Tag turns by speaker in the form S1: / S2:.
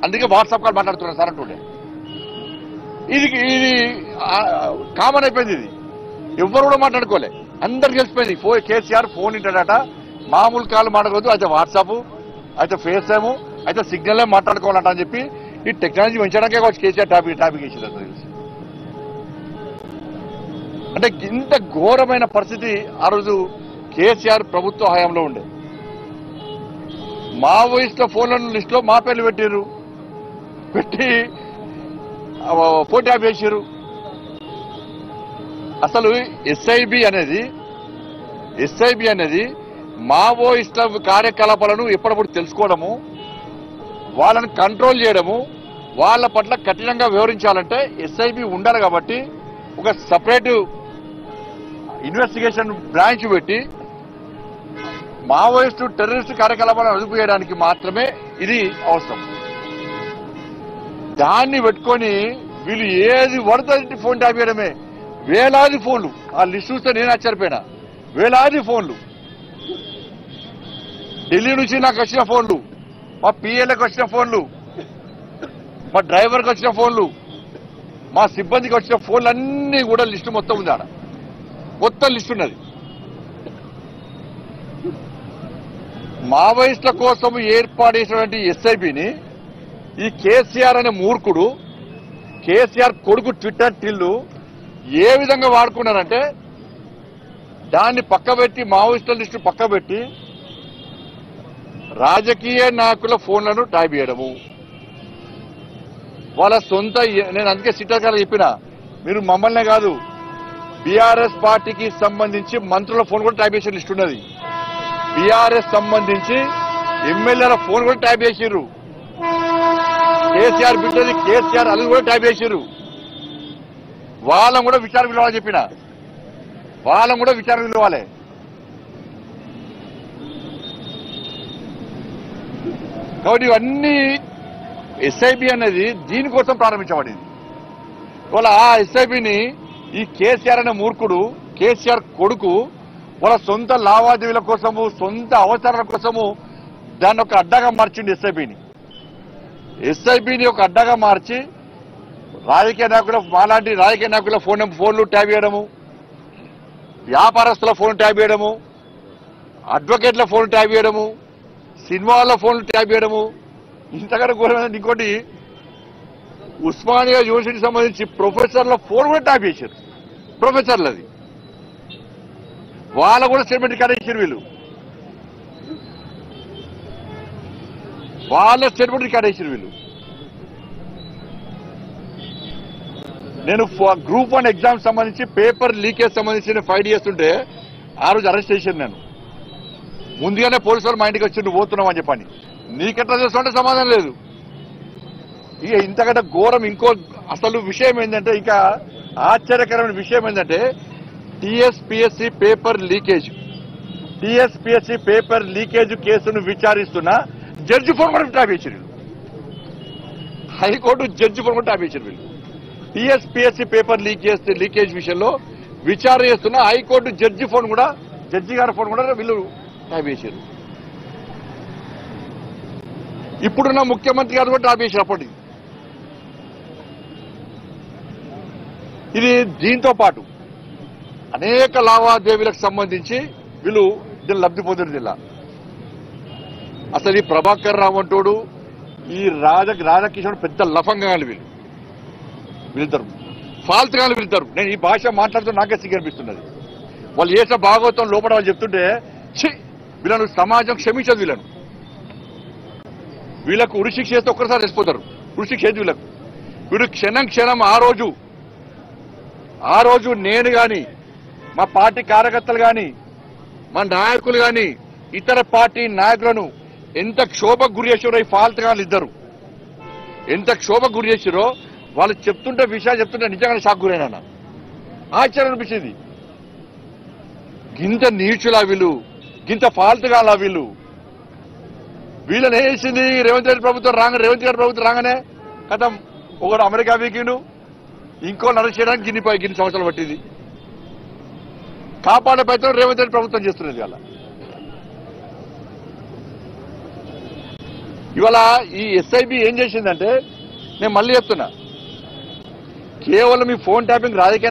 S1: అందుకే WhatsApp call మాట్లాడుతున్నాను sir అంటుండే. ఇది కామన్ అయిపోయింది. ఇది ఎవరు కూడా మాట్లాడుకోలే, అందరికి తెలిసిపోయింది. కేసీఆర్ ఫోన్ ఇంటాడట, మామూలు కాల్ మాట్లాడవద్దు, అయితే వాట్సాప్, అయితే ఫేస్ టైము, అయితే సిగ్నల్ మాట్లాడుకోవాలంట అని చెప్పి ఈ టెక్నాలజీ పెంచడానికే వచ్చి కేసీఆర్ టాపిక్ వేసింది. తెలిసి అంటే ఇంత ఘోరమైన పరిస్థితి ఆ రోజు కేసీఆర్ ప్రభుత్వ హయాంలో ఉండే. మావోయిస్టుల ఫోన్ల లిస్టులో మా పేర్లు పెట్టి ఫోన్ ట్యాప్ చేశారు. అసలు ఎస్ఐబి అనేది మావోయిస్టుల కార్యకలాపాలను ఎప్పటికప్పుడు తెలుసుకోవడము, వాళ్ళని కంట్రోల్ చేయడము, వాళ్ళ పట్ల కఠినంగా వ్యవహరించాలంటే ఎస్ఐబి ఉండాలి. కాబట్టి ఒక సపరేట్ ఇన్వెస్టిగేషన్ బ్రాంచ్ పెట్టి మావోయిస్టు టెర్రరిస్టు కార్యకలాపాలను అదుపు చేయడానికి మాత్రమే ఇది అవసరం. దాన్ని పెట్టుకొని వీళ్ళు ఏది పడుతుంది ఫోన్ ట్యాప్ చేయడమే. వేలాది ఫోన్లు, ఆ లిస్ట్ చూస్తే నేను ఆశ్చర్యపోయినా. వేలాది ఫోన్లు, ఢిల్లీ నుంచి నాకు వచ్చిన ఫోన్లు, మా పిఏలకు వచ్చిన ఫోన్లు, మా డ్రైవర్కి వచ్చిన ఫోన్లు, మా సిబ్బందికి వచ్చిన ఫోన్లు అన్నీ కూడా లిస్టు మొత్తం ఉంది. ఆడ మొత్తం లిస్టు ఉన్నది. మావోయిస్టుల కోసం ఏర్పాటు చేసినటువంటి ఎస్ఐబిని ఈ కేసీఆర్ అనే మూర్ఖుడు, కేసీఆర్ కొడుకు ట్విట్టర్ టిల్లు ఏ విధంగా వాడుకున్నారంటే, దాన్ని పక్కబెట్టి, మావోయిస్టుల లిస్టు పక్కబెట్టి రాజకీయ నాయకుల ఫోన్లను ట్యాప్ చేయడము. వాళ్ళ సొంత, నేను అందుకే సిట్టర్ గారు చెప్పిన, మీరు మమ్మల్నే కాదు, బీఆర్ఎస్ పార్టీకి సంబంధించి మంత్రుల ఫోన్ కూడా ట్యాప్ చేసే లిస్ట్ ఉన్నది. బీఆర్ఎస్ సంబంధించి ఎమ్మెల్యేల ఫోన్ కూడా ట్యాప్ చేసిర్రు. కేసీఆర్ బిడ్డది కేసీఆర్ అది కూడా ట్యాప్ చేసిర్రు. వాళ్ళని కూడా విచారణ పిలవాలని చెప్పిన, వాళ్ళని కూడా విచారణ పిలవాలి. కాబట్టి ఇవన్నీ ఎస్ఐబి అనేది దీనికోసం ప్రారంభించబడింది. వాళ్ళ ఆ ఎస్ఐబిని ఈ కేసీఆర్ అనే మూర్ఖుడు, కేసీఆర్ కొడుకు వాళ్ళ సొంత లావాదేవీల కోసము, సొంత అవసరాల కోసము దాన్ని ఒక అడ్డగా మార్చింది. ఎస్ఐబిని ఒక అడ్డగా మార్చి రాజకీయ నాయకుల, మాలాంటి రాజకీయ నాయకుల ఫోన్లు ట్యాప్ చేయడము, వ్యాపారస్తుల ఫోన్ ట్యాప్ చేయడము, అడ్వకేట్ల ఫోన్ ట్యాప్ చేయడము, సినిమాల ఫోన్లు ట్యాప్ చేయడము. ఇంతకన్నా ఘోరమైన ఇంకోటి, ఉస్మానియా యూనివర్సిటీకి సంబంధించి ప్రొఫెసర్ల ఫోన్ కూడా ట్యాప్ చేశారు. ప్రొఫెసర్లది వాళ్ళ కూడా స్టేట్మెంట్ రికార్డ్ చేశారు. వాళ్ళ స్టేట్మెంట్ రికార్డ్ చేశారు వీళ్ళు. నేను గ్రూప్ 1 ఎగ్జామ్ సంబంధించి పేపర్ లీకేజ్ సంబంధించి ఫైట్ చేస్తుంటే ఆ రోజు అరెస్ట్ చేశాను. నేను ముందుగానే పోలీసు వాళ్ళు మా ఇంటికి వచ్చి నువ్వు పోతున్నావు అని చెప్పని. నీకెట్లా చేస్తుంటే సమాధానం లేదు. ఇక ఇంతకంటే ఘోరం ఇంకో అసలు విషయం ఏంటంటే, ఇంకా ఆశ్చర్యకరమైన విషయం ఏంటంటే, టీఎస్పీఎస్సీ పేపర్ లీకేజ్ కేసును విచారిస్తున్న జడ్జి ఫోన్ కూడా ట్యాప్ చేశారు. హైకోర్టు జడ్జి ఫోన్ కూడా ట్యాప్ చేశారు వీళ్ళు. టీఎస్పీఎస్సీ పేపర్ లీకేజ్ విషయంలో విచారణ చేస్తున్న హైకోర్టు జడ్జి గారి ఫోన్ కూడా వీళ్ళు ట్యాప్ చేశారు. ఇప్పుడున్న ముఖ్యమంత్రి గారు కూడా ట్యాప్ చేశారు అప్పటికి. ఇది దీంతో పాటు అనేక లావాదేవీలకు సంబంధించి వీళ్ళు దీన్ని లబ్ధి పొందిన జిల్లా. అసలు ఈ ప్రభాకర్ రావు అంటోడు, ఈ రాధాకిషోర్ పెద్ద లఫంగాలు వీళ్ళిద్దరు ఫాల్తుగాలు వీళ్ళిద్దరు. నేను ఈ భాష మాట్లాడుతూ నాకే సిగ్గనిపిస్తున్నది. వాళ్ళు చేసే భాగవతం లోపల వాళ్ళు చెప్తుంటే వీళ్ళను సమాజం క్షమించదు. వీళ్ళకు ఉరిశిక్ష చేస్తే ఒక్కసారి వేసిపోతారు. ఉరిశిక్ష చేసి వీళ్ళు క్షణం ఆ రోజు నేను కానీ, మా పార్టీ కార్యకర్తలు కానీ, మా నాయకులు కానీ, ఇతర పార్టీ నాయకులను ఎంత క్షోభకు గురి చేసారో ఈ ఫాల్తుగాళ్ళు ఇద్దరు ఎంత క్షోభకు గురి చేసారో వాళ్ళు చెప్తుంటే, విషయాలు చెప్తుంటే నిజంగానే షాక్ గురైనా. ఆశ్చర్యం అనిపించింది. గింత నీచులా వీళ్ళు, గింత ఫాల్తుగాలా వీళ్ళు. వీళ్ళని వేసింది రేవంత్ గారి ప్రభుత్వం రాగానే కథం ఒకడు అమెరికా వీకిండు, ఇంకో అరెస్ట్ చేయడానికి గిన్ని సంవత్సరాలు పట్టింది. కాపాడే ప్రయత్నం రేవంత్ రెడ్డి ప్రభుత్వం చేస్తున్నది. అలా ఇవాళ ఈ ఎస్ఐబి ఏం చేసిందంటే, నేను మళ్ళీ చెప్తున్నా, కేవలం ఈ ఫోన్ ట్యాపింగ్ రాజకీయ